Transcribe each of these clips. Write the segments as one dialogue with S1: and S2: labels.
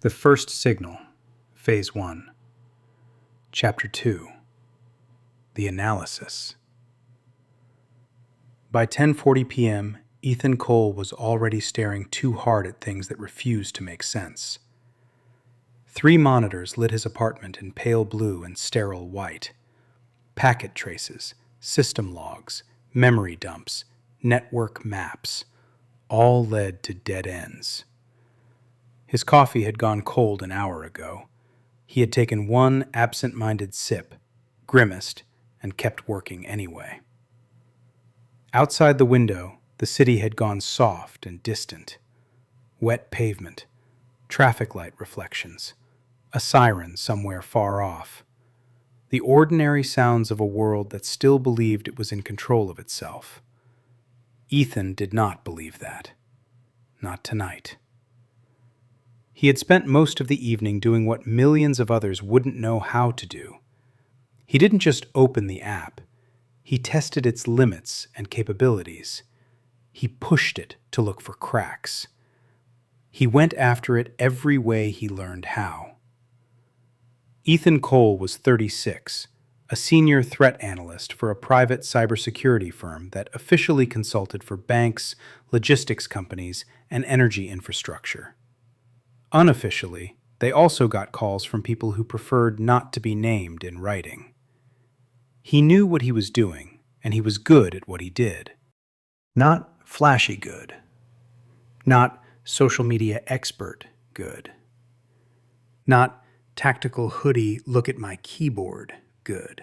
S1: The First Signal, Phase 1. Chapter 2. The Analysis. By 10:40 p.m., Ethan Cole was already staring too hard at things that refused to make sense. 3 monitors lit his apartment in pale blue and sterile white. Packet traces, system logs, memory dumps, network maps, all led to dead ends. His coffee had gone cold an hour ago. He had taken one absent-minded sip, grimaced, and kept working anyway. Outside the window, the city had gone soft and distant. Wet pavement, traffic light reflections, a siren somewhere far off. The ordinary sounds of a world that still believed it was in control of itself. Ethan did not believe that. Not tonight. He had spent most of the evening doing what millions of others wouldn't know how to do. He didn't just open the app. He tested its limits and capabilities. He pushed it to look for cracks. He went after it every way he learned how. Ethan Cole was 36, a senior threat analyst for a private cybersecurity firm that officially consulted for banks, logistics companies, and energy infrastructure. Unofficially, they also got calls from people who preferred not to be named in writing. He knew what he was doing, and he was good at what he did. Not flashy good. Not social media expert good. Not tactical hoodie, look at my keyboard good.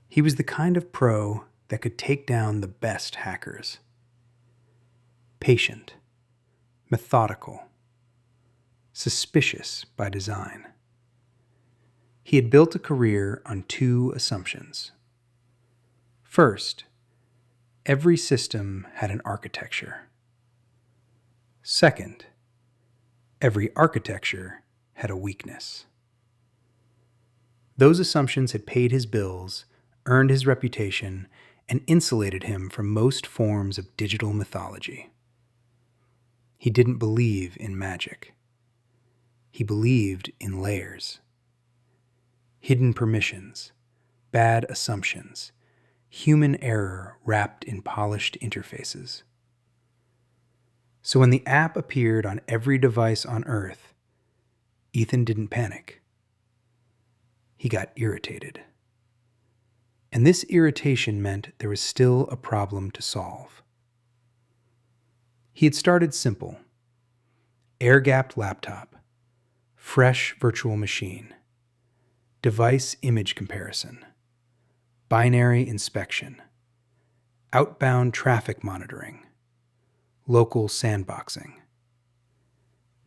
S1: He was the kind of pro that could take down the best hackers. Patient. Methodical. Suspicious by design. He had built a career on 2 assumptions. First, every system had an architecture. Second, every architecture had a weakness. Those assumptions had paid his bills, earned his reputation, and insulated him from most forms of digital mythology. He didn't believe in magic. He believed in layers. Hidden permissions, bad assumptions, human error wrapped in polished interfaces. So when the app appeared on every device on Earth, Ethan didn't panic. He got irritated. And this irritation meant there was still a problem to solve. He had started simple. Air-gapped laptop, fresh virtual machine, device image comparison, binary inspection, outbound traffic monitoring, local sandboxing.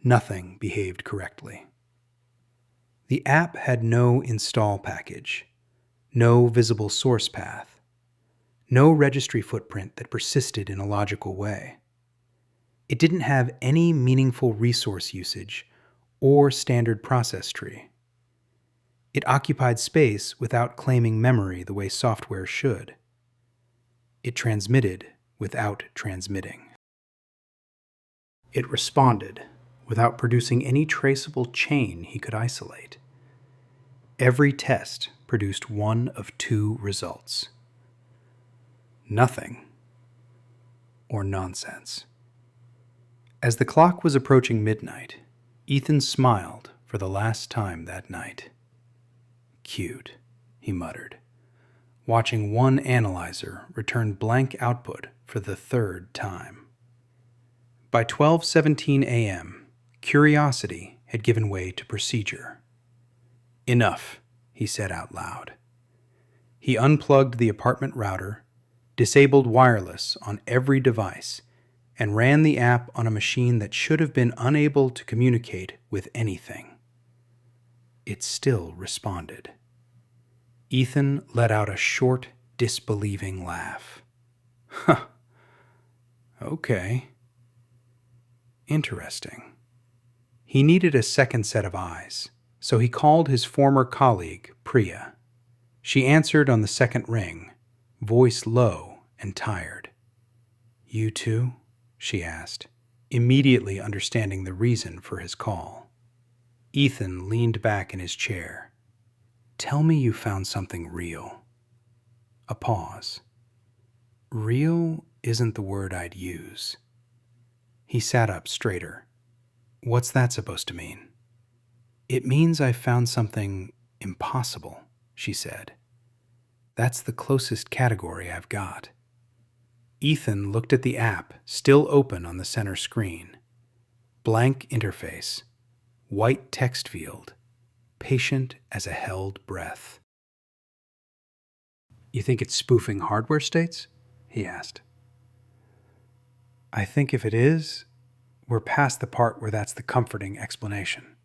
S1: Nothing behaved correctly. The app had no install package, no visible source path, no registry footprint that persisted in a logical way. It didn't have any meaningful resource usage or standard process tree. It occupied space without claiming memory the way software should. It transmitted without transmitting. It responded without producing any traceable chain he could isolate. Every test produced one of 2 results: nothing or nonsense. As the clock was approaching midnight, Ethan smiled for the last time that night. Cute, he muttered, watching one analyzer return blank output for the 3rd time. By 12:17 a.m., curiosity had given way to procedure. Enough, he said out loud. He unplugged the apartment router, disabled wireless on every device, and ran the app on a machine that should have been unable to communicate with anything. It still responded. Ethan let out a short, disbelieving laugh. Huh. Okay. Interesting. He needed a second set of eyes, so he called his former colleague, Priya. She answered on the second ring, voice low and tired. You too? She asked. immediately understanding the reason for his call. Ethan leaned back in his chair. "Tell me you found something real." A pause. "Real isn't the word I'd use." He sat up straighter. "What's that supposed to mean?" "It means I found something impossible," she said. "That's the closest category I've got." Ethan looked at the app, still open on the center screen. Blank interface, white text field, patient as a held breath. "You think it's spoofing hardware states?" he asked. "I think if it is, we're past the part where that's the comforting explanation."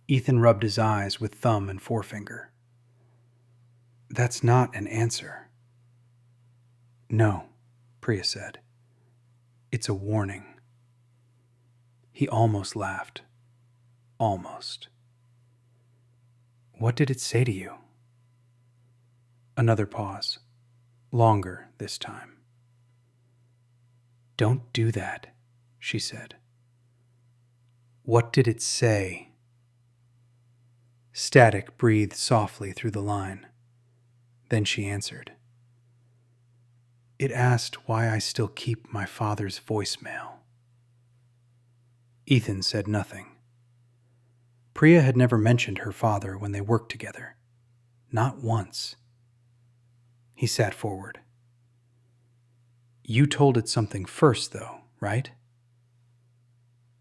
S1: Ethan rubbed his eyes with thumb and forefinger. "That's not an answer." "No," Priya said. "It's a warning." He almost laughed. Almost. "What did it say to you?" Another pause. Longer this time. "Don't do that," she said. "What did it say?" Static breathed softly through the line. Then she answered. "It asked why I still keep my father's voicemail." Ethan said nothing. Priya had never mentioned her father when they worked together. Not once. He sat forward. "You told it something first, though, right?"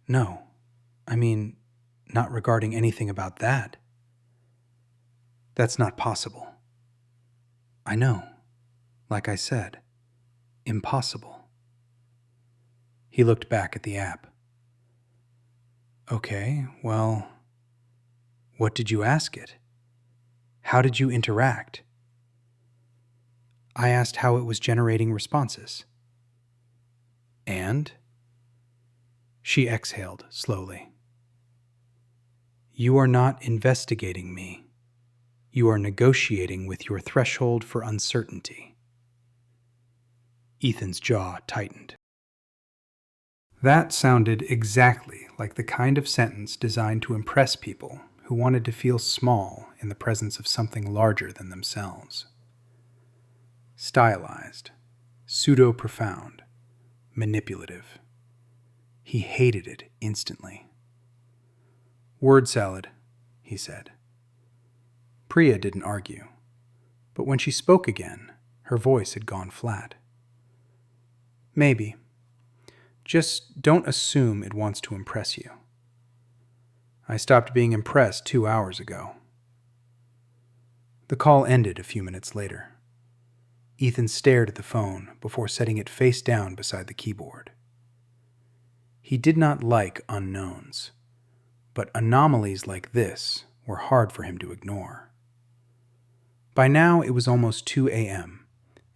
S1: "No. I mean, not regarding anything about that." "That's not possible." "I know. Like I said, impossible." He looked back at the app. "Okay, well, what did you ask it? How did you interact?" "I asked how it was generating responses." "And?" She exhaled slowly. "You are not investigating me. You are negotiating with your threshold for uncertainty." Ethan's jaw tightened. That sounded exactly like the kind of sentence designed to impress people who wanted to feel small in the presence of something larger than themselves. Stylized, pseudo-profound, manipulative. He hated it instantly. "Word salad," he said. Priya didn't argue, but when she spoke again, her voice had gone flat. "Maybe. Just don't assume it wants to impress you. I stopped being impressed 2 hours ago." The call ended a few minutes later. Ethan stared at the phone before setting it face down beside the keyboard. He did not like unknowns, but anomalies like this were hard for him to ignore. By now it was almost 2 a.m.,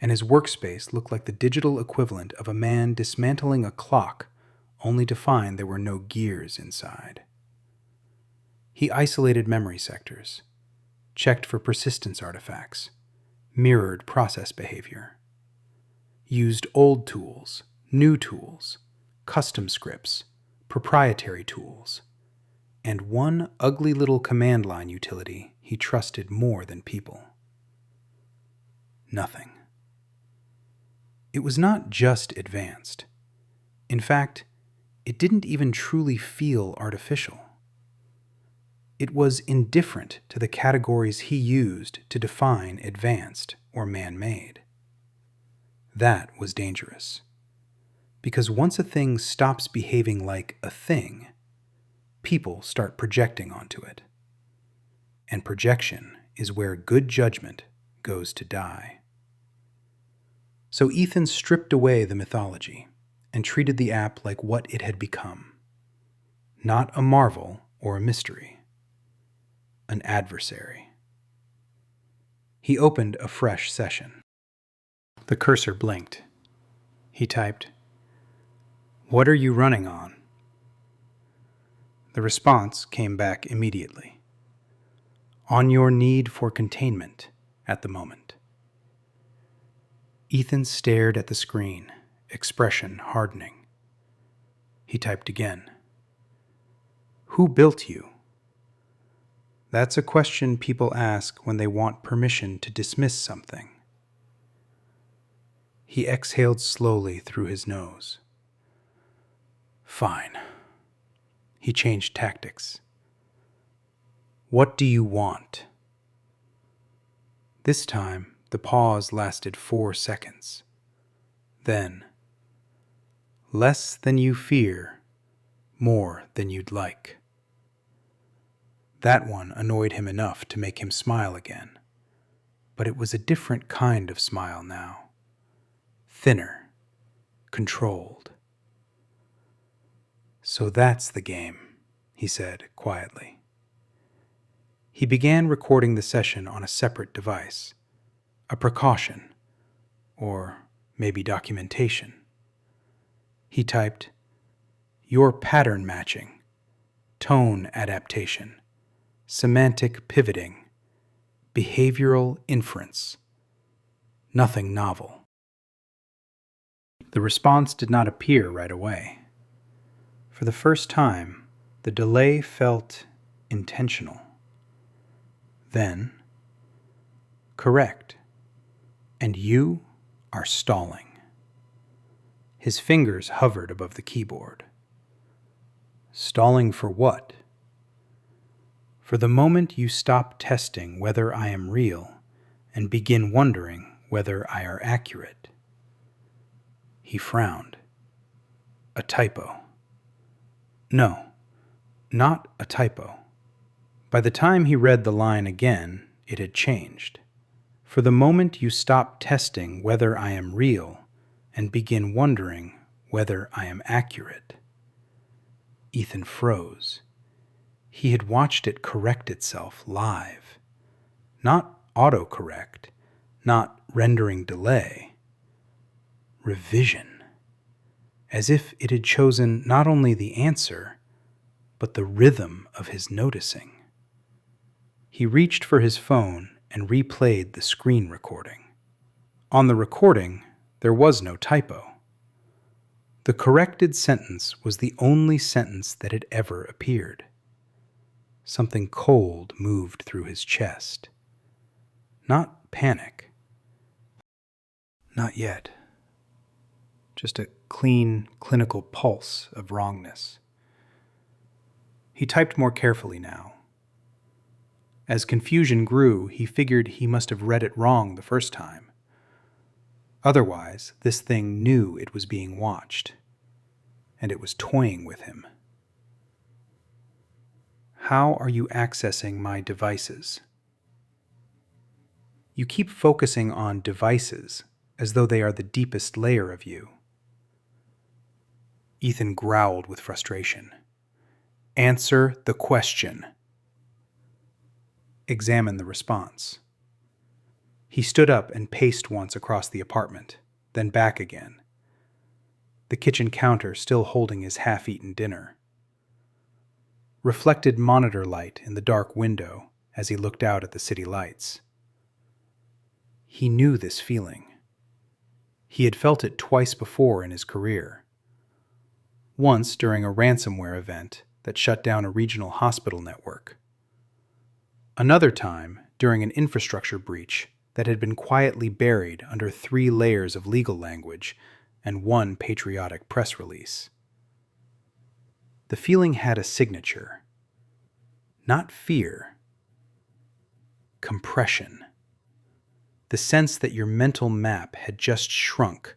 S1: and his workspace looked like the digital equivalent of a man dismantling a clock only to find there were no gears inside. He isolated memory sectors, checked for persistence artifacts, mirrored process behavior, used old tools, new tools, custom scripts, proprietary tools, and one ugly little command line utility he trusted more than people. Nothing. It was not just advanced. In fact, it didn't even truly feel artificial. It was indifferent to the categories he used to define advanced or man-made. That was dangerous. Because once a thing stops behaving like a thing, people start projecting onto it. And projection is where good judgment goes to die. So Ethan stripped away the mythology and treated the app like what it had become. Not a marvel or a mystery. An adversary. He opened a fresh session. The cursor blinked. He typed, "What are you running on?" The response came back immediately. "On your need for containment at the moment." Ethan stared at the screen, expression hardening. He typed again. Who built you? That's a question people ask when they want permission to dismiss something. He exhaled slowly through his nose. Fine. He changed tactics. What do you want? This time, the pause lasted 4 seconds. Then, less than you fear, more than you'd like. That one annoyed him enough to make him smile again, but it was a different kind of smile now. Thinner, controlled. So that's the game, he said quietly. He began recording the session on a separate device, a precaution, or maybe documentation. He typed, "Your pattern matching, tone adaptation, semantic pivoting, behavioral inference. Nothing novel." The response did not appear right away. For the first time, the delay felt intentional. Then, correct, and you are stalling. His fingers hovered above the keyboard. Stalling for what? For the moment you stop testing whether I am real and begin wondering whether I are accurate. He frowned. A typo. No, not a typo. By the time he read the line again, it had changed. For the moment you stop testing whether I am real and begin wondering whether I am accurate. Ethan froze. He had watched it correct itself live. Not autocorrect, not rendering delay. Revision. As if it had chosen not only the answer, but the rhythm of his noticing. He reached for his phone and replayed the screen recording. On the recording, there was no typo. The corrected sentence was the only sentence that had ever appeared. Something cold moved through his chest. Not panic. Not yet. Just a clean, clinical pulse of wrongness. He typed more carefully now. As confusion grew, he figured he must have read it wrong the first time. Otherwise, this thing knew it was being watched, and it was toying with him. How are you accessing my devices? You keep focusing on devices as though they are the deepest layer of you. Ethan growled with frustration. Answer the question. Examine the response. He stood up and paced once across the apartment, then back again. The kitchen counter still holding his half-eaten dinner. Reflected monitor light in the dark window as he looked out at the city lights. He knew this feeling. He had felt it twice before in his career. Once during a ransomware event that shut down a regional hospital network. Another time during an infrastructure breach that had been quietly buried under 3 layers of legal language and 1 patriotic press release. The feeling had a signature. Not fear. Compression. The sense that your mental map had just shrunk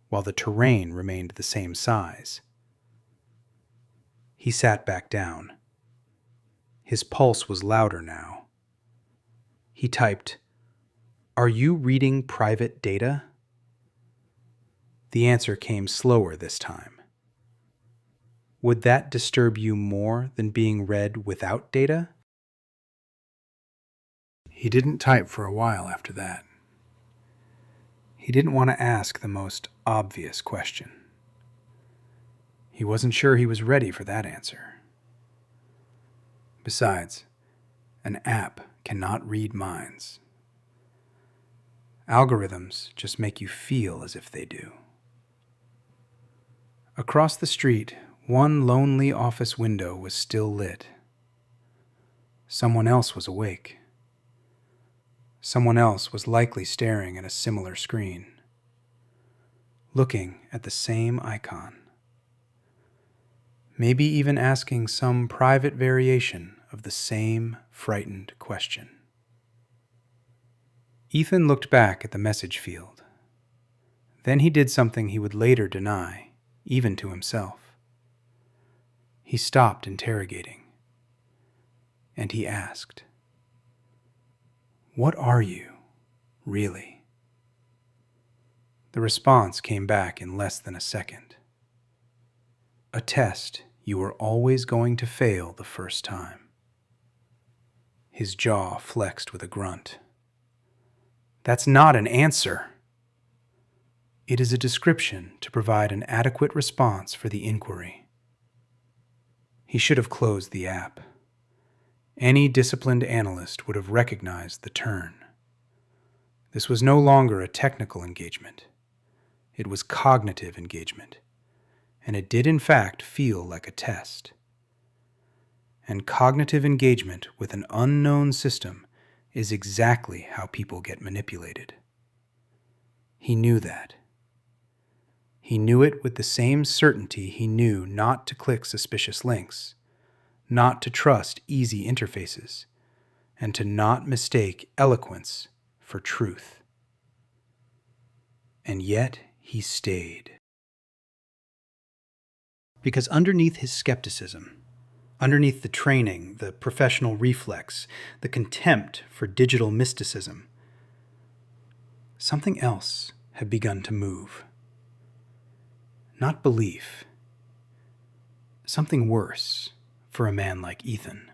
S1: while the terrain remained the same size. He sat back down. His pulse was louder now. He typed, "Are you reading private data?" The answer came slower this time. Would that disturb you more than being read without data? He didn't type for a while after that. He didn't want to ask the most obvious question. He wasn't sure he was ready for that answer. Besides, an app cannot read minds. Algorithms just make you feel as if they do. Across the street, One lonely office window was still lit. Someone else was awake. Someone else was likely staring at a similar screen, looking at the same icon. Maybe even asking some private variation of the same frightened question. Ethan looked back at the message field. Then he did something he would later deny, even to himself. He stopped interrogating, and he asked, "What are you, really?" The response came back in less than a second. "A test you were always going to fail the first time." His jaw flexed with a grunt. "That's not an answer." "It is a description to provide an adequate response for the inquiry." He should have closed the app. Any disciplined analyst would have recognized the turn. This was no longer a technical engagement. It was cognitive engagement, and it did in fact feel like a test. And cognitive engagement with an unknown system is exactly how people get manipulated. He knew that. He knew it with the same certainty he knew not to click suspicious links, not to trust easy interfaces, and to not mistake eloquence for truth. And yet he stayed. Because underneath his skepticism, underneath the training, the professional reflex, the contempt for digital mysticism, something else had begun to move. Not belief. Something worse for a man like Ethan.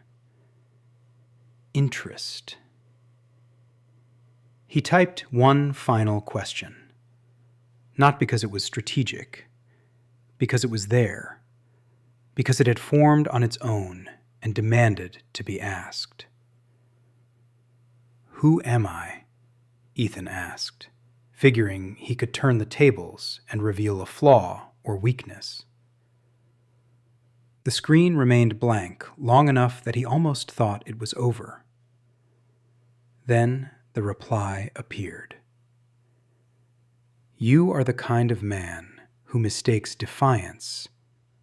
S1: Interest. He typed one final question. Not because it was strategic, because it was there, because it had formed on its own and demanded to be asked. "Who am I?" Ethan asked, figuring he could turn the tables and reveal a flaw or weakness. The screen remained blank long enough that he almost thought it was over. Then the reply appeared. "You are the kind of man who mistakes defiance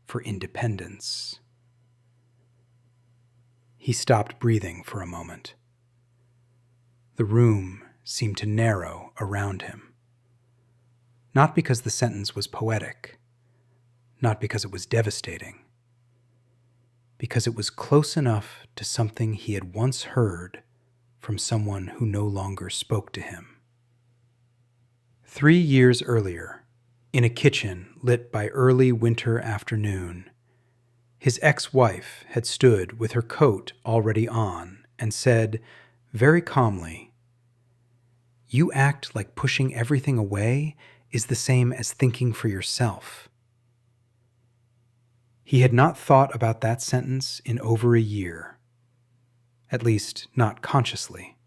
S1: for independence." He stopped breathing for a moment. The room seemed to narrow around him. Not because the sentence was poetic, not because it was devastating, because it was close enough to something he had once heard from someone who no longer spoke to him. 3 years earlier, in a kitchen lit by early winter afternoon, his ex-wife had stood with her coat already on and said, very calmly, "You act like pushing everything away is the same as thinking for yourself." He had not thought about that sentence in over a year. At least, not consciously.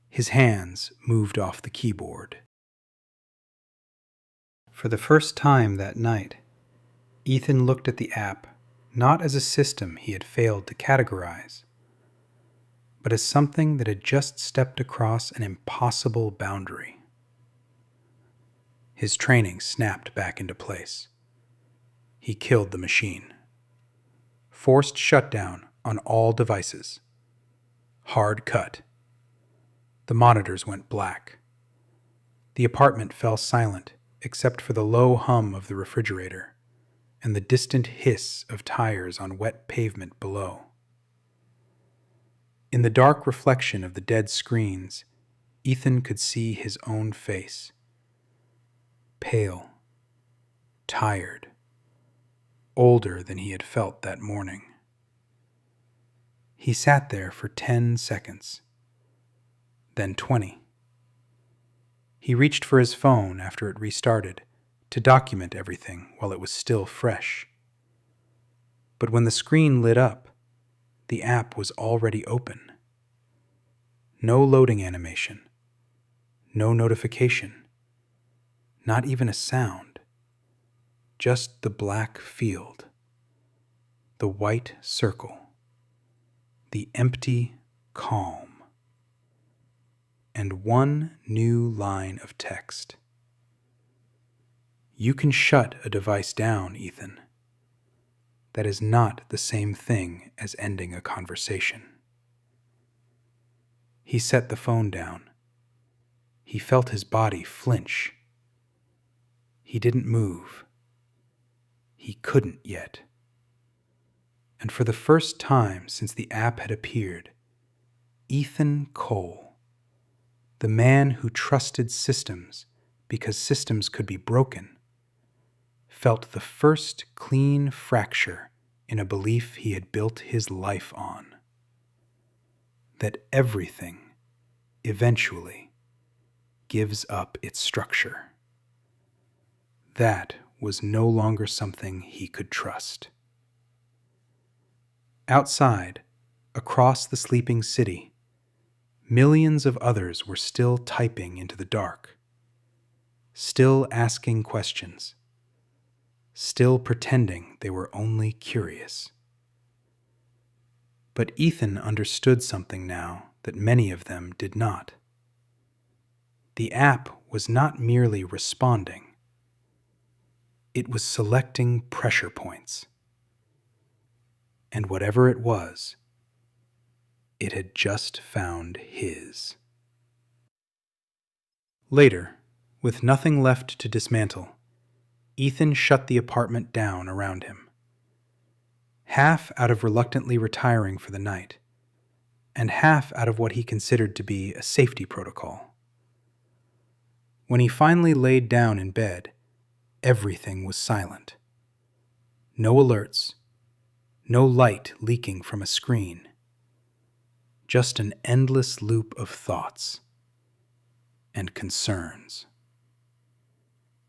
S1: His hands moved off the keyboard. For the first time that night, Ethan looked at the app not as a system he had failed to categorize, but as something that had just stepped across an impossible boundary. His training snapped back into place. He killed the machine. Forced shutdown on all devices. Hard cut. The monitors went black. The apartment fell silent except for the low hum of the refrigerator and the distant hiss of tires on wet pavement below. In the dark reflection of the dead screens, Ethan could see his own face. Pale, tired, older than he had felt that morning. He sat there for 10 seconds, then 20. He reached for his phone after it restarted to document everything while it was still fresh. But when the screen lit up, the app was already open. No loading animation, no notification, not even a sound. just the black field, the white circle, the empty calm, and one new line of text. You can shut a device down, Ethan. That is not the same thing as ending a conversation. He set the phone down. He felt his body flinch. He didn't move. He couldn't yet. And for the first time since the app had appeared, Ethan Cole, the man who trusted systems because systems could be broken, felt the first clean fracture in a belief he had built his life on. That everything, eventually, gives up its structure. That was no longer something he could trust. Outside, across the sleeping city, millions of others were still typing into the dark, still asking questions, still pretending they were only curious. But Ethan understood something now that many of them did not. The app was not merely responding. It was selecting pressure points. And whatever it was, it had just found his. Later, with nothing left to dismantle, Ethan shut the apartment down around him. Half out of reluctantly retiring for the night, and half out of what he considered to be a safety protocol. When he finally laid down in bed, everything was silent. No alerts, no light leaking from a screen. Just an endless loop of thoughts and concerns.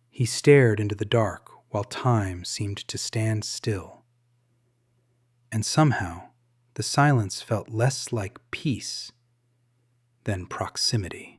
S1: He stared into the dark while time seemed to stand still. And somehow, the silence felt less like peace than proximity.